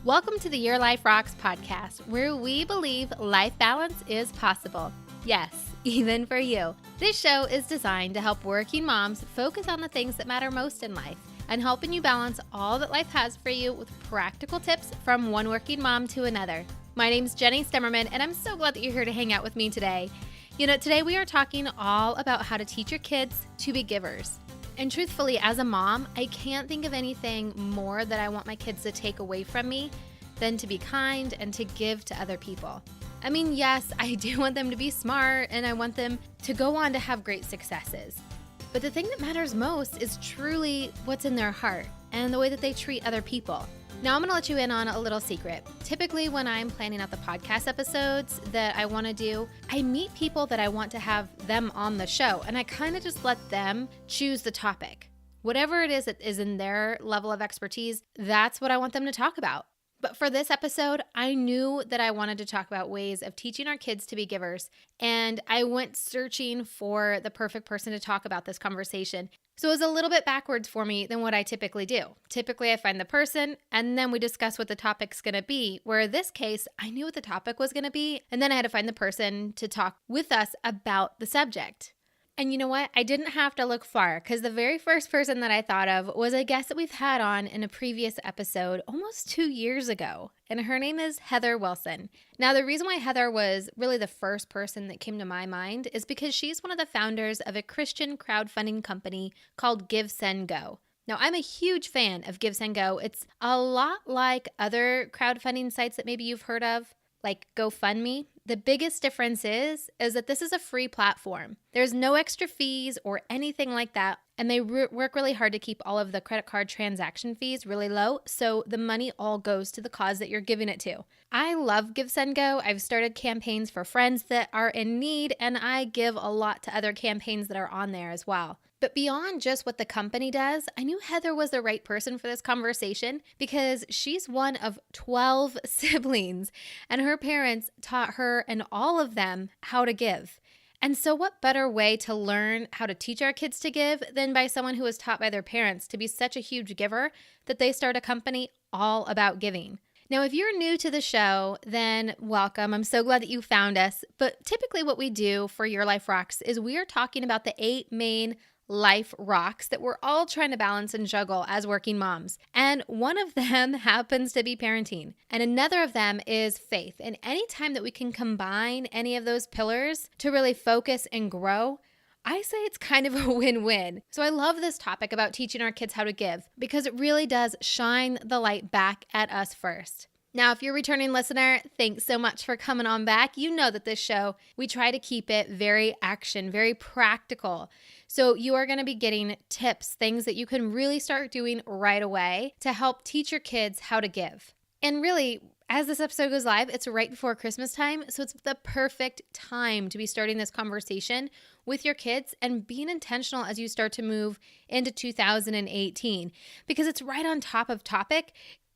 Welcome to the Your Life Rocks podcast, where we believe life balance is possible. Yes, even for you. This show is designed to help working moms focus on the things that matter most in life and helping you balance all that life has for you with practical tips from one working mom to another. My name's Jenny Stemmerman, and I'm so glad that you're here to hang out with me today. Today we are talking all about how to teach your kids to be givers. And truthfully, as a mom, I can't think of anything more that I want my kids to take away from me than to be kind and to give to other people. I mean, yes, I do want them to be smart and I want them to go on to have great successes. But the thing that matters most is truly what's in their heart and the way that they treat other people. Now, I'm going to let you in on a little secret. Typically, when I'm planning out the podcast episodes that I want to do, I meet people that I want to have them on the show, and I kind of just let them choose the topic. Whatever it is that is in their level of expertise, that's what I want them to talk about. But for this episode, I knew that I wanted to talk about ways of teaching our kids to be givers, and I went searching for the perfect person to talk about this conversation. So it was a little bit backwards for me than what I typically do. Typically, I find the person, and then we discuss what the topic's going to be, where in this case, I knew what the topic was going to be, and then I had to find the person to talk with us about the subject. And you know what? I didn't have to look far, because the very first person that I thought of was a guest that we've had on in a previous episode almost 2 years ago, and her name is Heather Wilson. Now, the reason why Heather was really the first person that came to my mind is because she's one of the founders of a Christian crowdfunding company called Give, Send, Go. Now, I'm a huge fan of Give, Send, Go. It's a lot like other crowdfunding sites that maybe you've heard of, like GoFundMe. The biggest difference is that this is a free platform. There's no extra fees or anything like that, and they work really hard to keep all of the credit card transaction fees really low, so the money all goes to the cause that you're giving it to. I love Give, Send, Go. I've started campaigns for friends that are in need, and I give a lot to other campaigns that are on there as well. But beyond just what the company does, I knew Heather was the right person for this conversation because she's one of 12 siblings, and her parents taught her and all of them how to give. And so what better way to learn how to teach our kids to give than by someone who was taught by their parents to be such a huge giver that they start a company all about giving. Now, if you're new to the show, then welcome. I'm so glad that you found us. But typically what we do for Your Life Rocks is we are talking about the 8 main life rocks that we're all trying to balance and juggle as working moms. And one of them happens to be parenting. And another of them is faith. And anytime that we can combine any of those pillars to really focus and grow, I say it's kind of a win-win. So I love this topic about teaching our kids how to give because it really does shine the light back at us first. Now, if you're a returning listener, thanks so much for coming on back. You know that this show, we try to keep it very action, very practical. So you are going to be getting tips, things that you can really start doing right away to help teach your kids how to give. And really, as this episode goes live, it's right before Christmas time, so it's the perfect time to be starting this conversation with your kids and being intentional as you start to move into 2018 because it's right on top of topic.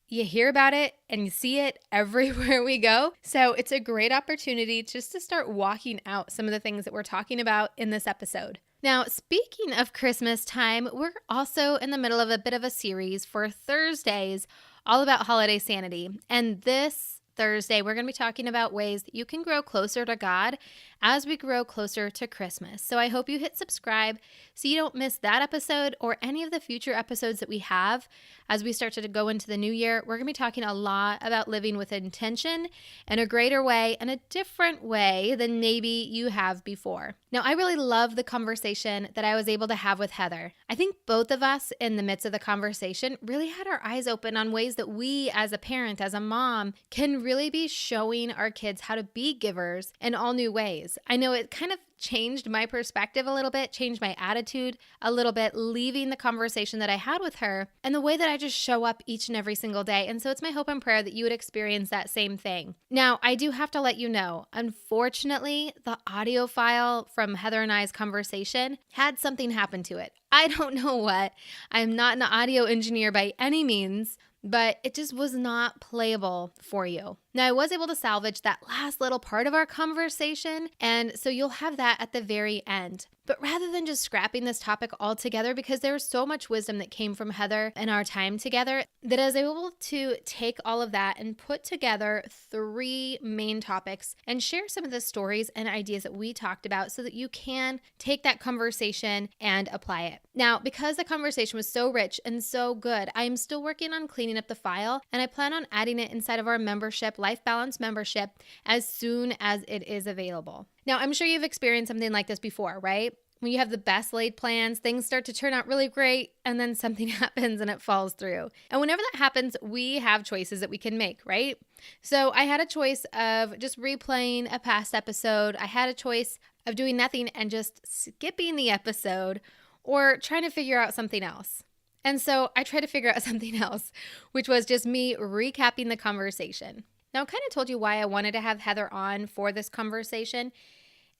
You hear about it and you see it everywhere we go. So it's a great opportunity just to start walking out some of the things that we're talking about in this episode. Now, speaking of Christmas time, we're also in the middle of a bit of a series for Thursdays all about holiday sanity. And this Thursday, we're going to be talking about ways that you can grow closer to God as we grow closer to Christmas. So I hope you hit subscribe so you don't miss that episode or any of the future episodes that we have as we start to go into the new year. We're going to be talking a lot about living with intention in a greater way and a different way than maybe you have before. Now, I really love the conversation that I was able to have with Heather. I think both of us in the midst of the conversation really had our eyes open on ways that we as a parent, as a mom, can really be showing our kids how to be givers in all new ways. I know it kind of changed my perspective a little bit, changed my attitude a little bit, leaving the conversation that I had with her and the way that I just show up each and every single day. And so it's my hope and prayer that you would experience that same thing. Now, I do have to let you know, unfortunately, the audio file from Heather and I's conversation had something happen to it. I don't know what. I'm not an audio engineer by any means, but it just was not playable for you. Now, I was able to salvage that last little part of our conversation, and so you'll have that at the very end. But rather than just scrapping this topic altogether, because there was so much wisdom that came from Heather in our time together, that I was able to take all of that and put together 3 main topics and share some of the stories and ideas that we talked about so that you can take that conversation and apply it. Now, because the conversation was so rich and so good, I'm still working on cleaning up the file, and I plan on adding it inside of our membership, Life Balance membership, as soon as it is available. Now, I'm sure you've experienced something like this before, right? When you have the best laid plans, things start to turn out really great, and then something happens and it falls through. And whenever that happens, we have choices that we can make, right? So I had a choice of just replaying a past episode. I had a choice of doing nothing and just skipping the episode, or trying to figure out something else. And so I tried to figure out something else, which was just me recapping the conversation. Now, I kind of told you why I wanted to have Heather on for this conversation.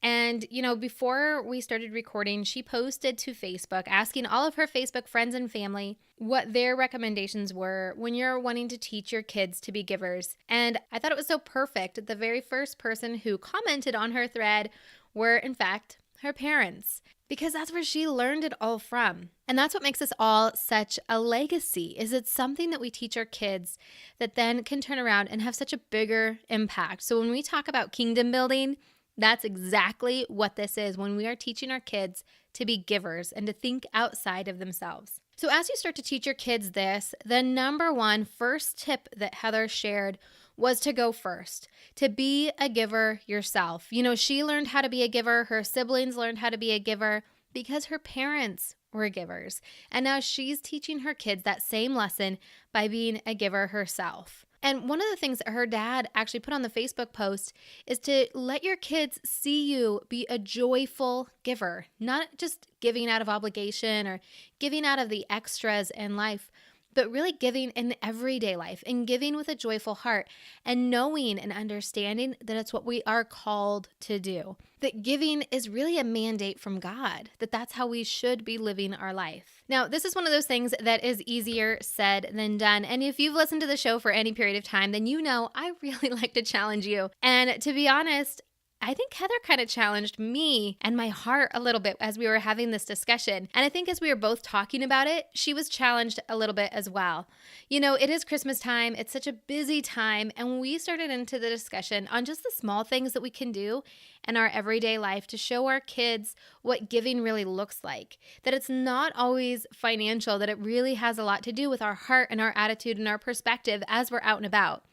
And, before we started recording, she posted to Facebook asking all of her Facebook friends and family what their recommendations were when you're wanting to teach your kids to be givers. And I thought it was so perfect. The very first person who commented on her thread were, in fact, her parents, because that's where she learned it all from. And that's what makes us all such a legacy, is it's something that we teach our kids that then can turn around and have such a bigger impact. So when we talk about kingdom building, that's exactly what this is, when we are teaching our kids to be givers and to think outside of themselves. So as you start to teach your kids this, the number one first tip that Heather shared was to go first, to be a giver yourself. She learned how to be a giver. Her siblings learned how to be a giver because her parents were givers. And now she's teaching her kids that same lesson by being a giver herself. And one of the things that her dad actually put on the Facebook post is to let your kids see you be a joyful giver, not just giving out of obligation or giving out of the extras in life, but really giving in everyday life and giving with a joyful heart and knowing and understanding that it's what we are called to do. That giving is really a mandate from God, that's how we should be living our life. Now, this is one of those things that is easier said than done. And if you've listened to the show for any period of time, then you know I really like to challenge you. And to be honest, I think Heather kind of challenged me and my heart a little bit as we were having this discussion. And I think as we were both talking about it, she was challenged a little bit as well. It is Christmas time. It's such a busy time. And we started into the discussion on just the small things that we can do in our everyday life to show our kids what giving really looks like. That it's not always financial, that it really has a lot to do with our heart and our attitude and our perspective as we're out and about.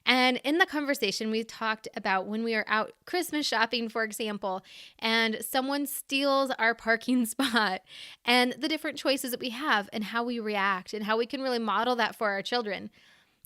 And in the conversation, we talked about when we are out Christmas shopping, for example, and someone steals our parking spot, and the different choices that we have and how we react and how we can really model that for our children.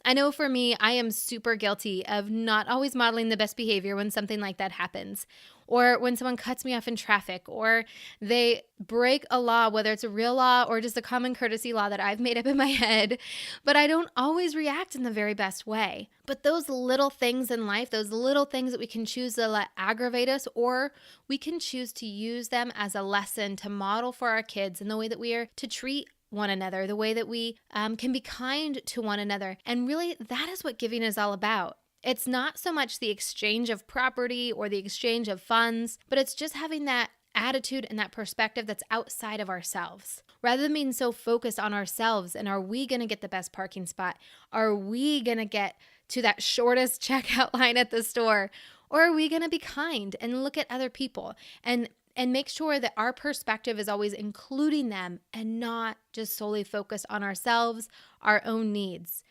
I know for me, I am super guilty of not always modeling the best behavior when something like that happens, or when someone cuts me off in traffic, or they break a law, whether it's a real law or just a common courtesy law that I've made up in my head, but I don't always react in the very best way. But those little things in life, those little things that we can choose to let aggravate us, or we can choose to use them as a lesson to model for our kids in the way that we are to treat one another, the way that we can be kind to one another. And really, that is what giving is all about. It's not so much the exchange of property or the exchange of funds, but it's just having that attitude and that perspective that's outside of ourselves. Rather than being so focused on ourselves and are we going to get the best parking spot? Are we going to get to that shortest checkout line at the store? Or are we going to be kind and look at other people and make sure that our perspective is always including them and not just solely focused on ourselves, our own needs.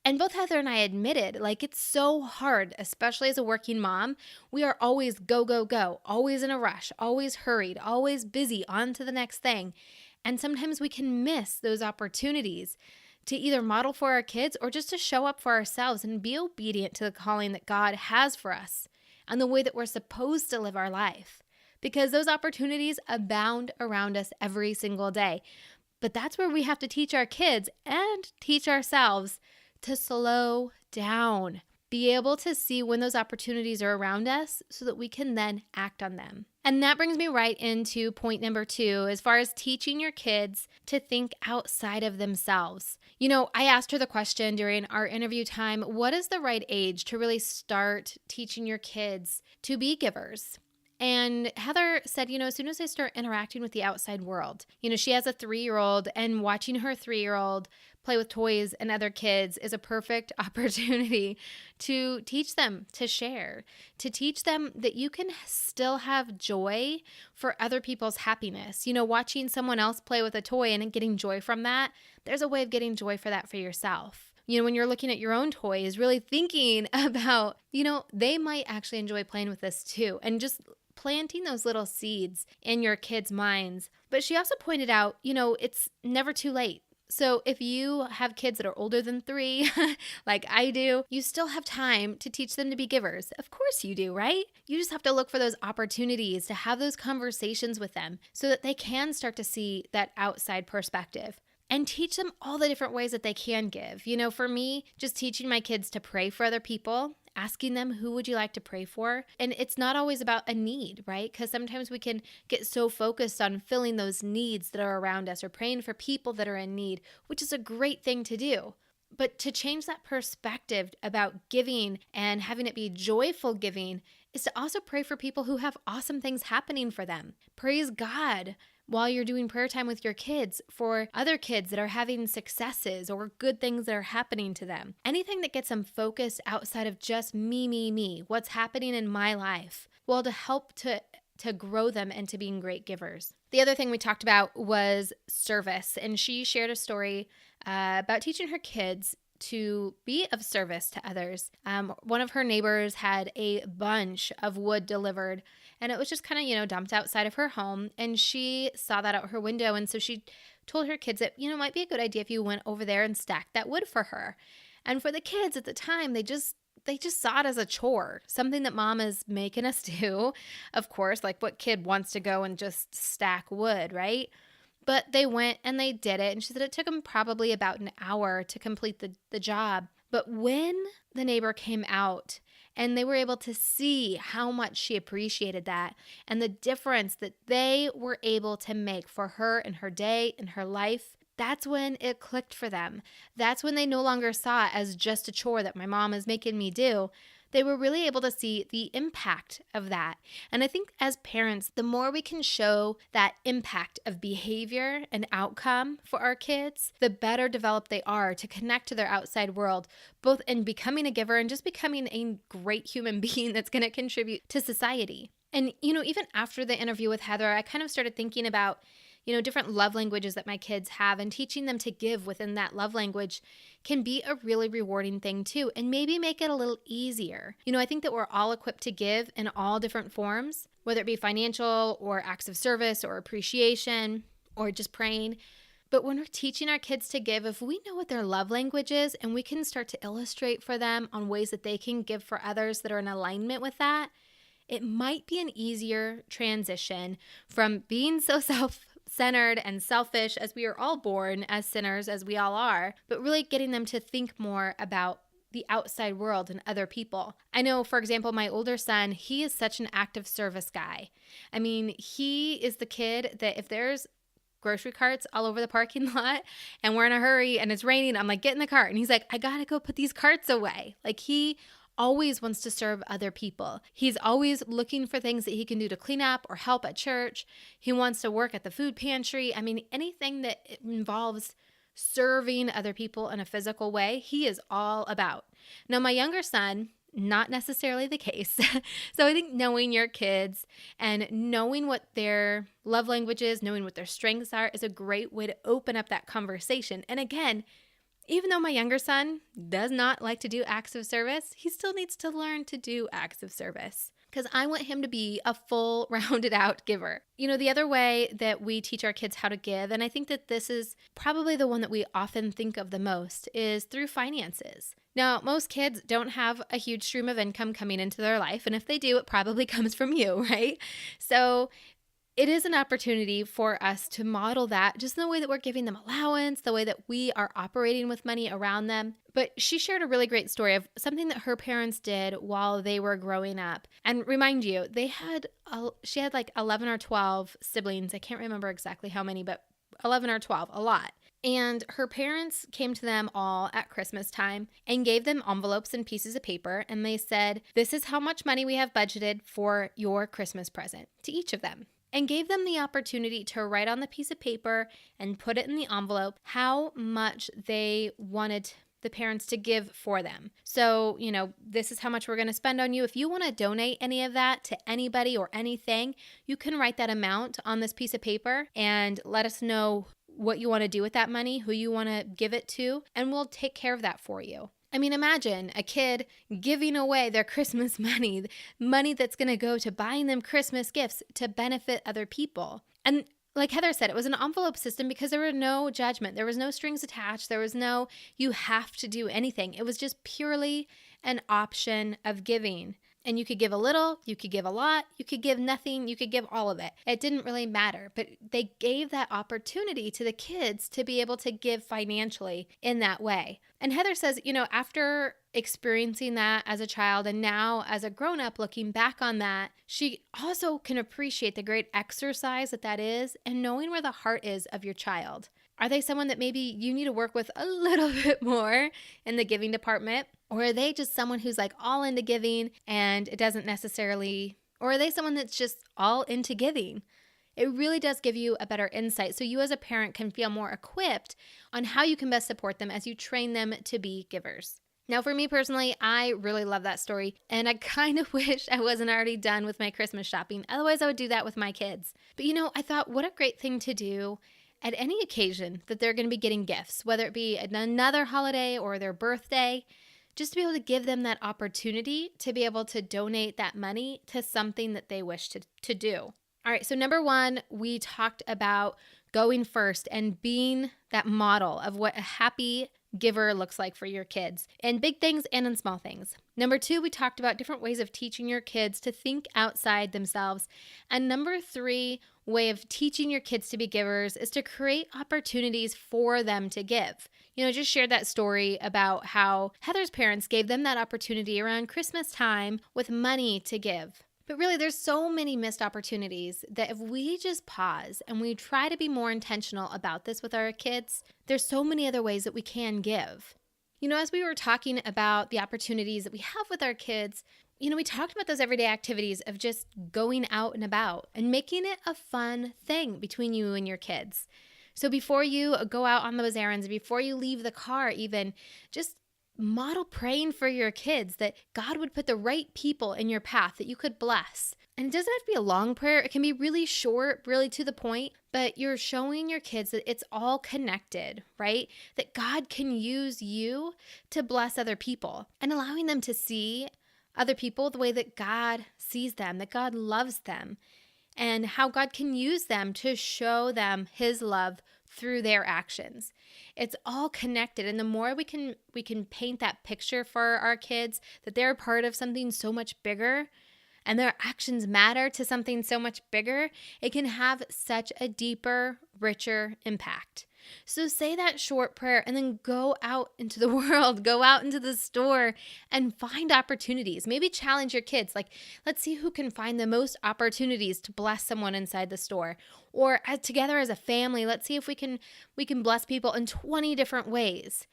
And both Heather and I admitted, it's so hard, especially as a working mom. We are always go, go, go, always in a rush, always hurried, always busy, on to the next thing. And sometimes we can miss those opportunities to either model for our kids or just to show up for ourselves and be obedient to the calling that God has for us and the way that we're supposed to live our life. Because those opportunities abound around us every single day. But that's where we have to teach our kids and teach ourselves to slow down, be able to see when those opportunities are around us so that we can then act on them. And that brings me right into point number 2, as far as teaching your kids to think outside of themselves. I asked her the question during our interview time, what is the right age to really start teaching your kids to be givers? And Heather said, as soon as they start interacting with the outside world, she has a 3-year-old, and watching her 3-year-old play with toys and other kids is a perfect opportunity to teach them to share, to teach them that you can still have joy for other people's happiness. Watching someone else play with a toy and getting joy from that, there's a way of getting joy for that for yourself. When you're looking at your own toys, really thinking about, they might actually enjoy playing with this too, and just planting those little seeds in your kids' minds. But she also pointed out, it's never too late. So if you have kids that are older than 3, like I do, you still have time to teach them to be givers. Of course you do, right? You just have to look for those opportunities to have those conversations with them so that they can start to see that outside perspective. And teach them all the different ways that they can give. For me, just teaching my kids to pray for other people, asking them, who would you like to pray for? And it's not always about a need, right? Because sometimes we can get so focused on filling those needs that are around us or praying for people that are in need, which is a great thing to do. But to change that perspective about giving and having it be joyful giving is to also pray for people who have awesome things happening for them. Praise God while you're doing prayer time with your kids for other kids that are having successes or good things that are happening to them. Anything that gets them focused outside of just me, what's happening in my life, well, to help to grow them into being great givers. The other thing we talked about was service, and she shared a story about teaching her kids to be of service to others. One of her neighbors had a bunch of wood delivered, and it was just kind of, dumped outside of her home, and she saw that out her window, and so she told her kids that, it might be a good idea if you went over there and stacked that wood for her. And for the kids at the time, they just saw it as a chore, something that mom is making us do. Of course, like what kid wants to go and just stack wood, right? But they went and they did it. And she said it took them probably about an hour to complete the job. But when the neighbor came out and they were able to see how much she appreciated that and the difference that they were able to make for her in her day, in her life, that's when it clicked for them. That's when they no longer saw it as just a chore that my mom is making me do. They were really able to see the impact of that. And I think as parents, the more we can show that impact of behavior and outcome for our kids, the better developed they are to connect to their outside world, both in becoming a giver and just becoming a great human being that's going to contribute to society. And, even after the interview with Heather, I kind of started thinking about different love languages that my kids have, and teaching them to give within that love language can be a really rewarding thing too, and maybe make it a little easier. I think that we're all equipped to give in all different forms, whether it be financial or acts of service or appreciation or just praying. But when we're teaching our kids to give, if we know what their love language is and we can start to illustrate for them on ways that they can give for others that are in alignment with that, it might be an easier transition from being so self-centered and selfish, as we are all born as sinners, as we all are, but really getting them to think more about the outside world and other people. I know, for example, my older son, he is such an active service guy. I mean, he is the kid that if there's grocery carts all over the parking lot and we're in a hurry and it's raining, I'm like, get in the cart. And he's like, I gotta go put these carts away. Like, he always wants to serve other people. He's always looking for things that he can do to clean up or help at church. He wants to work at the food pantry. I mean, anything that involves serving other people in a physical way, he is all about. Now, my younger son, not necessarily the case. So I think knowing your kids and knowing what their love language is, knowing what their strengths are, is a great way to open up that conversation. And again, even though my younger son does not like to do acts of service, he still needs to learn to do acts of service, because I want him to be a full, rounded out giver. The other way that we teach our kids how to give, and I think that this is probably the one that we often think of the most, is through finances. Now, most kids don't have a huge stream of income coming into their life, and if they do, it probably comes from you, right? So it is an opportunity for us to model that just in the way that we're giving them allowance, the way that we are operating with money around them. But she shared a really great story of something that her parents did while they were growing up. And remind you, she had like 11 or 12 siblings. I can't remember exactly how many, but 11 or 12, a lot. And her parents came to them all at Christmas time and gave them envelopes and pieces of paper. And they said, "This is how much money we have budgeted for your Christmas present," to each of them. And gave them the opportunity to write on the piece of paper and put it in the envelope how much they wanted the parents to give for them. So, this is how much we're going to spend on you. If you want to donate any of that to anybody or anything, you can write that amount on this piece of paper and let us know what you want to do with that money, who you want to give it to, and we'll take care of that for you. I mean, imagine a kid giving away their Christmas money that's going to go to buying them Christmas gifts to benefit other people. And like Heather said, it was an envelope system because there were no judgment. There was no strings attached. There was no, you have to do anything. It was just purely an option of giving. And you could give a little, you could give a lot, you could give nothing, you could give all of it. It didn't really matter, but they gave that opportunity to the kids to be able to give financially in that way. And Heather says, after experiencing that as a child and now as a grown-up looking back on that, she also can appreciate the great exercise that is and knowing where the heart is of your child. Are they someone that maybe you need to work with a little bit more in the giving department? Or are they just someone who's like all into giving and it doesn't necessarily, or are they someone that's just all into giving? It really does give you a better insight so you as a parent can feel more equipped on how you can best support them as you train them to be givers. Now, for me personally, I really love that story, and I kind of wish I wasn't already done with my Christmas shopping. Otherwise, I would do that with my kids. But I thought, what a great thing to do at any occasion that they're going to be getting gifts, whether it be another holiday or their birthday, just to be able to give them that opportunity to be able to donate that money to something that they wish to do. All right, so number 1, we talked about going first and being that model of what a happy giver looks like for your kids in big things and in small things. Number 2, we talked about different ways of teaching your kids to think outside themselves. And number 3 way of teaching your kids to be givers is to create opportunities for them to give. Just shared that story about how Heather's parents gave them that opportunity around Christmas time with money to give. But really, there's so many missed opportunities that if we just pause and we try to be more intentional about this with our kids, there's so many other ways that we can give. As we were talking about the opportunities that we have with our kids, we talked about those everyday activities of just going out and about and making it a fun thing between you and your kids. So before you go out on those errands, before you leave the car even, just model praying for your kids that God would put the right people in your path that you could bless. And it doesn't have to be a long prayer. It can be really short, really to the point, but you're showing your kids that it's all connected, right? That God can use you to bless other people and allowing them to see other people the way that God sees them, that God loves them, and how God can use them to show them His love through their actions. It's all connected, and the more we can paint that picture for our kids that they're part of something so much bigger and their actions matter to something so much bigger, it can have such a deeper, richer impact. So say that short prayer and then go out into the world, go out into the store and find opportunities. Maybe challenge your kids. Like, let's see who can find the most opportunities to bless someone inside the store. Or together as a family, let's see if we can bless people in 20 different ways.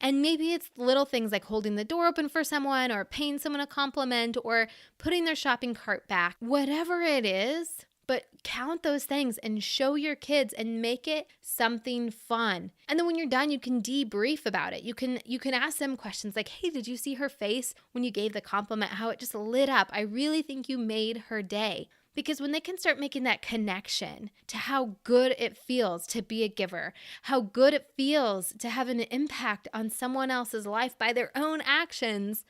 And maybe it's little things like holding the door open for someone or paying someone a compliment or putting their shopping cart back. Whatever it is, but count those things and show your kids and make it something fun. And then when you're done, you can debrief about it. You can ask them questions like, hey, did you see her face when you gave the compliment, how it just lit up? I really think you made her day. Because when they can start making that connection to how good it feels to be a giver, how good it feels to have an impact on someone else's life by their own actions,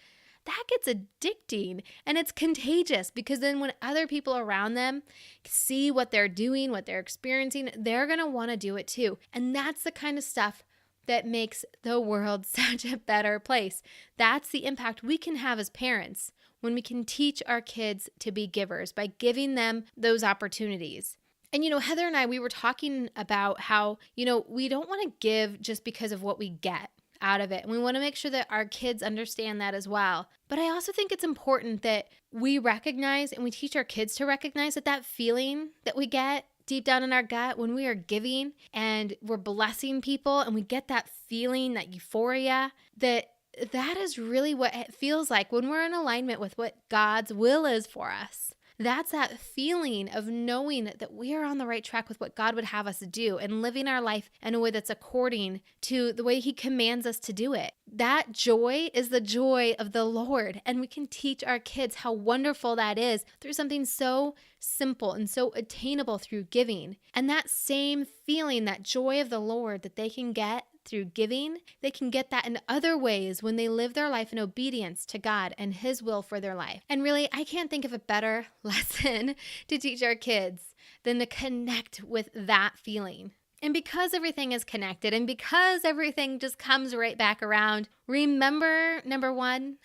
that gets addicting and it's contagious, because then when other people around them see what they're doing, what they're experiencing, they're going to want to do it too. And that's the kind of stuff that makes the world such a better place. That's the impact we can have as parents when we can teach our kids to be givers by giving them those opportunities. And, Heather and I, we were talking about how, we don't want to give just because of what we get out of it. And we want to make sure that our kids understand that as well. But I also think it's important that we recognize and we teach our kids to recognize that feeling that we get deep down in our gut when we are giving and we're blessing people and we get that feeling, that euphoria, that is really what it feels like when we're in alignment with what God's will is for us. That's that feeling of knowing that we are on the right track with what God would have us do and living our life in a way that's according to the way He commands us to do it. That joy is the joy of the Lord. And we can teach our kids how wonderful that is through something so simple and so attainable through giving. And that same feeling, that joy of the Lord that they can get through giving, they can get that in other ways when they live their life in obedience to God and His will for their life. And really, I can't think of a better lesson to teach our kids than to connect with that feeling. And because everything is connected and because everything just comes right back around, remember number one,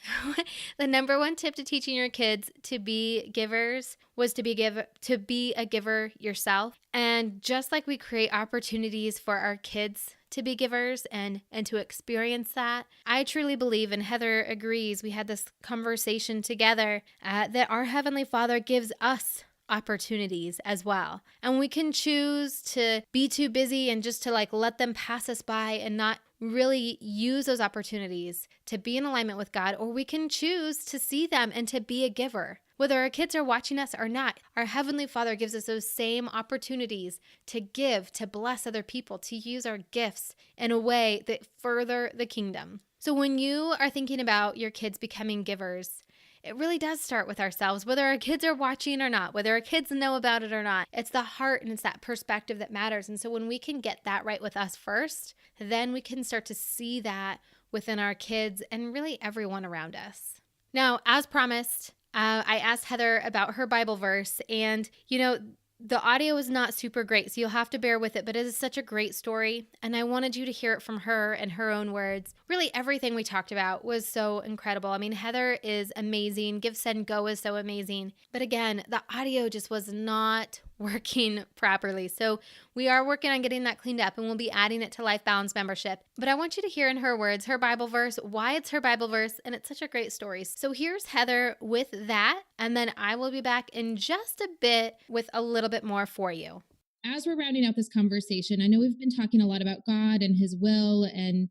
the number one tip to teaching your kids to be givers was to be a giver yourself. And just like we create opportunities for our kids to be givers and to experience that, I truly believe, and Heather agrees, we had this conversation together, that our Heavenly Father gives us opportunities as well. And we can choose to be too busy and just to let them pass us by and not really use those opportunities to be in alignment with God, or we can choose to see them and to be a giver. Whether our kids are watching us or not, our Heavenly Father gives us those same opportunities to give, to bless other people, to use our gifts in a way that further the kingdom. So when you are thinking about your kids becoming givers, it really does start with ourselves, whether our kids are watching or not, whether our kids know about it or not. It's the heart and it's that perspective that matters. And so when we can get that right with us first, then we can start to see that within our kids and really everyone around us. Now, as promised, I asked Heather about her Bible verse, and the audio is not super great, so you'll have to bear with it, but it is such a great story, and I wanted you to hear it from her in her own words. Really, everything we talked about was so incredible. I mean, Heather is amazing. Give, Send, Go is so amazing. But again, the audio just was not working properly. So we are working on getting that cleaned up, and we'll be adding it to Life Balance membership. But I want you to hear in her words, her Bible verse, why it's her Bible verse, and it's such a great story. So here's Heather with that, and then I will be back in just a bit with a little bit more for you. As we're rounding out this conversation, I know we've been talking a lot about God and His will and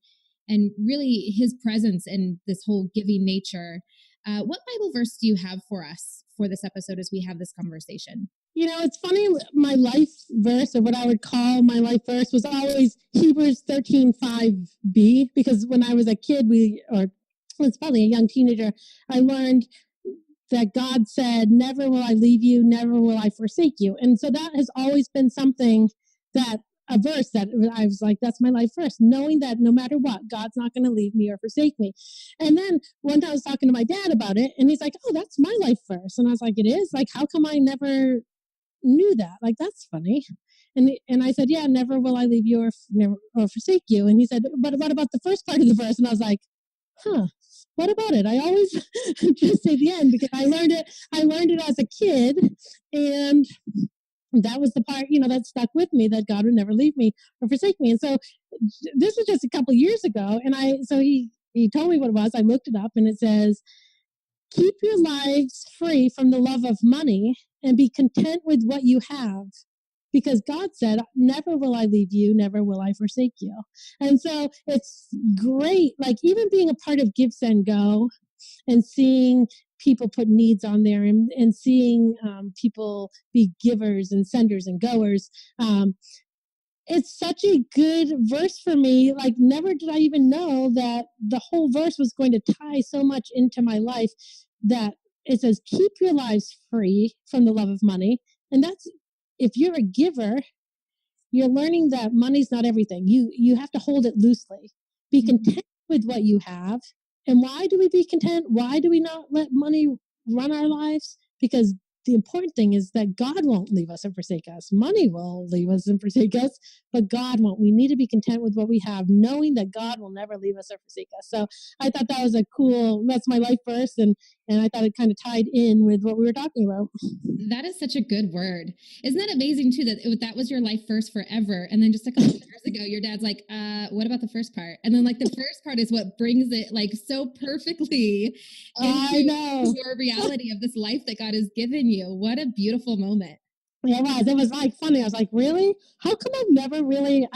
really His presence and this whole giving nature. What Bible verse do you have for us for this episode as we have this conversation? It's funny, my life verse, or what I would call my life verse, was always Hebrews 13:5b, because when I was a kid, it's probably a young teenager, I learned that God said, never will I leave you, never will I forsake you. And so that has always been a verse that I was like, that's my life verse, knowing that no matter what, God's not going to leave me or forsake me. And then one time I was talking to my dad about it, and he's like, oh, that's my life verse. And I was like, it is? Like, how come I never knew that? Like, that's funny. And I said, yeah, never will I leave you or forsake you. And he said, but what about the first part of the verse? And I was like, what about it? I always just say the end, because I learned it as a kid, and that was the part, that stuck with me, that God would never leave me or forsake me. And so this was just a couple years ago, and he told me what it was. I looked it up, and it says, keep your lives free from the love of money and be content with what you have, because God said, never will I leave you, never will I forsake you. And so it's great, like even being a part of Give, Send, Go, and seeing people put needs on there, and seeing people be givers and senders and goers. It's such a good verse for me. Like, never did I even know that the whole verse was going to tie so much into my life, that it says, keep your lives free from the love of money. And that's, if you're a giver, you're learning that money's not everything. You have to hold it loosely. Be content with what you have. And why do we be content? Why do we not let money run our lives? Because the important thing is that God won't leave us and forsake us. Money will leave us and forsake us, but God won't. We need to be content with what we have, knowing that God will never leave us or forsake us. So I thought that was that's my life verse. And And I thought it kind of tied in with what we were talking about. That is such a good word. Isn't that amazing too, that was your life verse forever? And then just a couple of years ago, your dad's like, what about the first part? And then like the first part is what brings it like so perfectly into your reality of this life that God has given you. What a beautiful moment. Yeah, it was like funny. I was like, really? How come I've never really,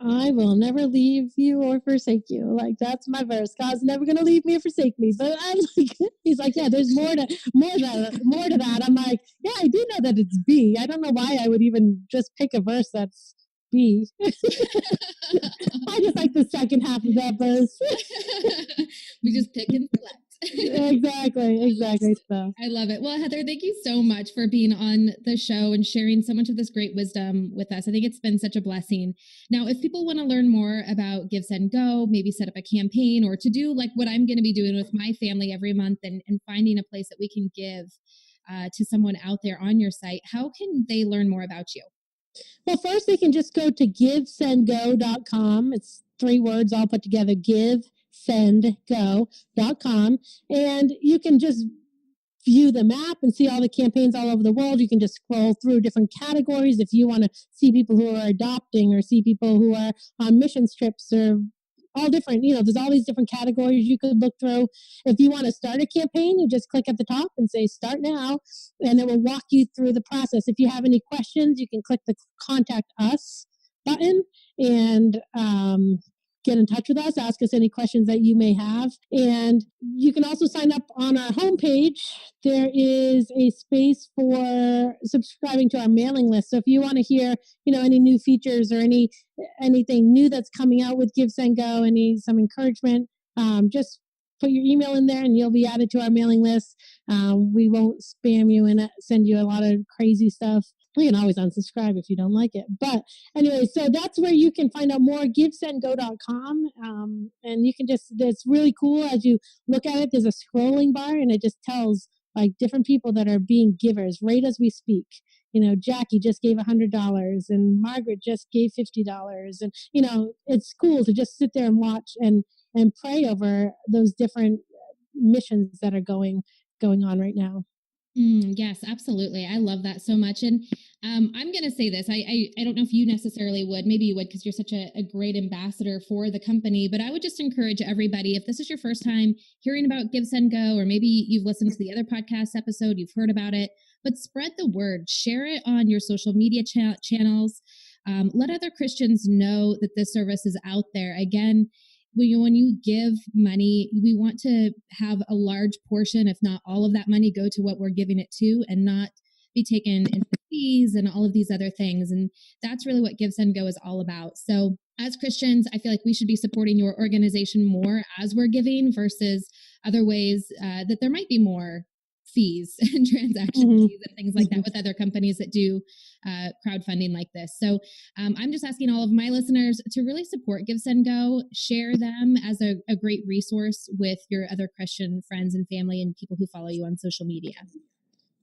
I will never leave you or forsake you. Like, that's my verse. God's never going to leave me or forsake me. But I'm like, he's like, yeah, there's more to that. I'm like, yeah, I do know that it's B. I don't know why I would even just pick a verse that's B. I just like the second half of that verse. We just pick and select. Exactly. So I love it. Well, Heather, thank you so much for being on the show and sharing so much of this great wisdom with us. I think it's been such a blessing. Now, if people want to learn more about Give, Send, Go, maybe set up a campaign or to do like what I'm going to be doing with my family every month and finding a place that we can give to someone out there on your site, how can they learn more about you? Well, first they can just go to givesendgo.com. It's 3 words all put together, givesendgo.com. And you can just view the map and see all the campaigns all over the world. You can just scroll through different categories if you want to see people who are adopting or see people who are on mission trips or all different, there's all these different categories you could look through. If you want to start a campaign, you just click at the top and say start now, and it will walk you through the process. If you have any questions, you can click the contact us button and get in touch with us, ask us any questions that you may have. And you can also sign up on our homepage. There is a space for subscribing to our mailing list. So if you want to hear, any new features or anything new that's coming out with Give, Send, Go, some encouragement, just put your email in there and you'll be added to our mailing list. We won't spam you and send you a lot of crazy stuff. You can always unsubscribe if you don't like it. But anyway, so that's where you can find out more, givesendgo.com. And you can it's really cool. As you look at it, there's a scrolling bar and it just tells like different people that are being givers right as we speak. Jackie just gave $100 and Margaret just gave $50. And, it's cool to just sit there and watch and pray over those different missions that are going on right now. Yes, absolutely. I love that so much. And I'm going to say this. I don't know if you necessarily would. Maybe you would because you're such a great ambassador for the company. But I would just encourage everybody, if this is your first time hearing about Give, Send, Go, or maybe you've listened to the other podcast episode, you've heard about it, but spread the word. Share it on your social media channels. Let other Christians know that this service is out there. Again, when you give money, we want to have a large portion, if not all of that money, go to what we're giving it to and not be taken into fees and all of these other things. And that's really what Give, Send, Go is all about. So as Christians, I feel like we should be supporting your organization more as we're giving versus other ways that there might be more fees and transaction fees and things like that with other companies that do crowdfunding like this. So I'm just asking all of my listeners to really support Give, Send, Go, share them as a great resource with your other Christian friends and family and people who follow you on social media.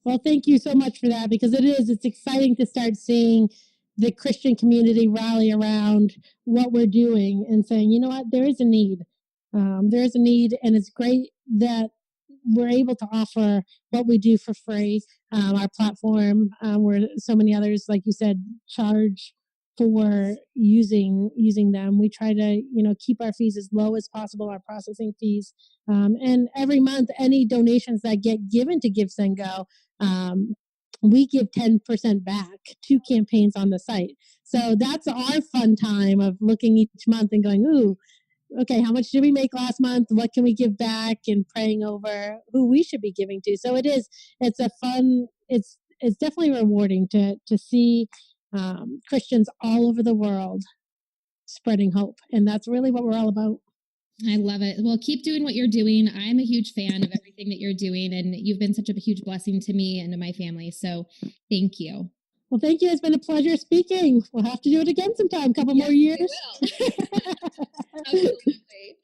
Well, thank you so much for that, because it's exciting to start seeing the Christian community rally around what we're doing and saying, you know what, there is a need. There is a need, and it's great that we're able to offer what we do for free. Our platform, where so many others, like you said, charge for using them. We try to, keep our fees as low as possible, our processing fees. And every month, any donations that get given to Give, Send, Go, we give 10% back to campaigns on the site. So that's our fun time of looking each month and going, ooh, okay, how much did we make last month? What can we give back? And praying over who we should be giving to. So it's a fun, it's definitely rewarding to see Christians all over the world spreading hope. And that's really what we're all about. I love it. Well, keep doing what you're doing. I'm a huge fan of everything that you're doing, and you've been such a huge blessing to me and to my family. So thank you. Well, thank you. It's been a pleasure speaking. We'll have to do it again sometime, couple more years. Absolutely.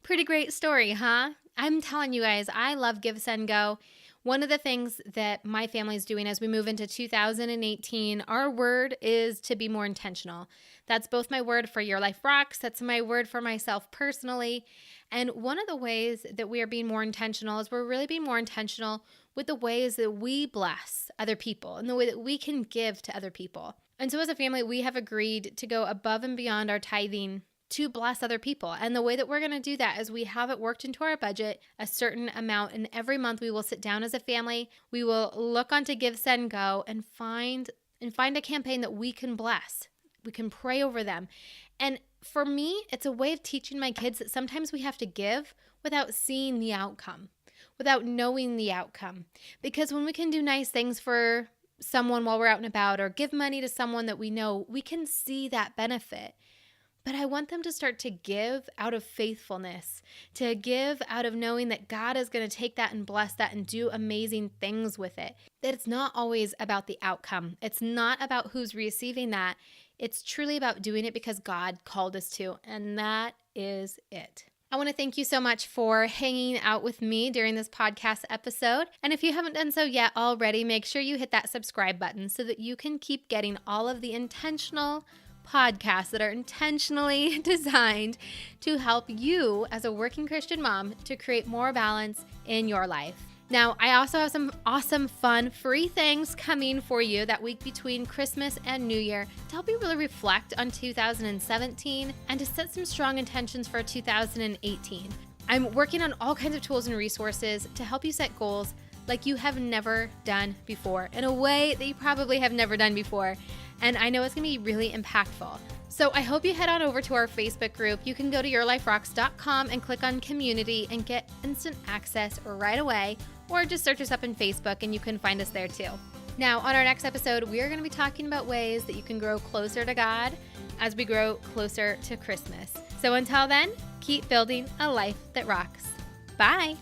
Pretty great story, huh? I'm telling you guys, I love Give, Send, Go. One of the things that my family is doing as we move into 2018, our word is to be more intentional. That's both my word for Your Life Rocks. That's my word for myself personally. And one of the ways that we are being more intentional is we're really being more intentional with the ways that we bless other people and the way that we can give to other people. And so as a family, we have agreed to go above and beyond our tithing to bless other people. And the way that we're going to do that is we have it worked into our budget, a certain amount. And every month we will sit down as a family. We will look onto Give, Send, Go and find a campaign that we can bless. We can pray over them. And for me, it's a way of teaching my kids that sometimes we have to give without seeing the outcome, without knowing the outcome. Because when we can do nice things for someone while we're out and about or give money to someone that we know, we can see that benefit. But I want them to start to give out of faithfulness, to give out of knowing that God is going to take that and bless that and do amazing things with it. That it's not always about the outcome. It's not about who's receiving that. It's truly about doing it because God called us to, and that is it. I want to thank you so much for hanging out with me during this podcast episode. And if you haven't done so yet already, make sure you hit that subscribe button so that you can keep getting all of the intentional podcasts that are intentionally designed to help you as a working Christian mom to create more balance in your life. Now, I also have some awesome, fun, free things coming for you that week between Christmas and New Year to help you really reflect on 2017 and to set some strong intentions for 2018. I'm working on all kinds of tools and resources to help you set goals like you have never done before, in a way that you probably have never done before. And I know it's going to be really impactful. So I hope you head on over to our Facebook group. You can go to yourliferocks.com and click on community and get instant access right away, or just search us up in Facebook and you can find us there too. Now, on our next episode, we are going to be talking about ways that you can grow closer to God as we grow closer to Christmas. So until then, keep building a life that rocks. Bye.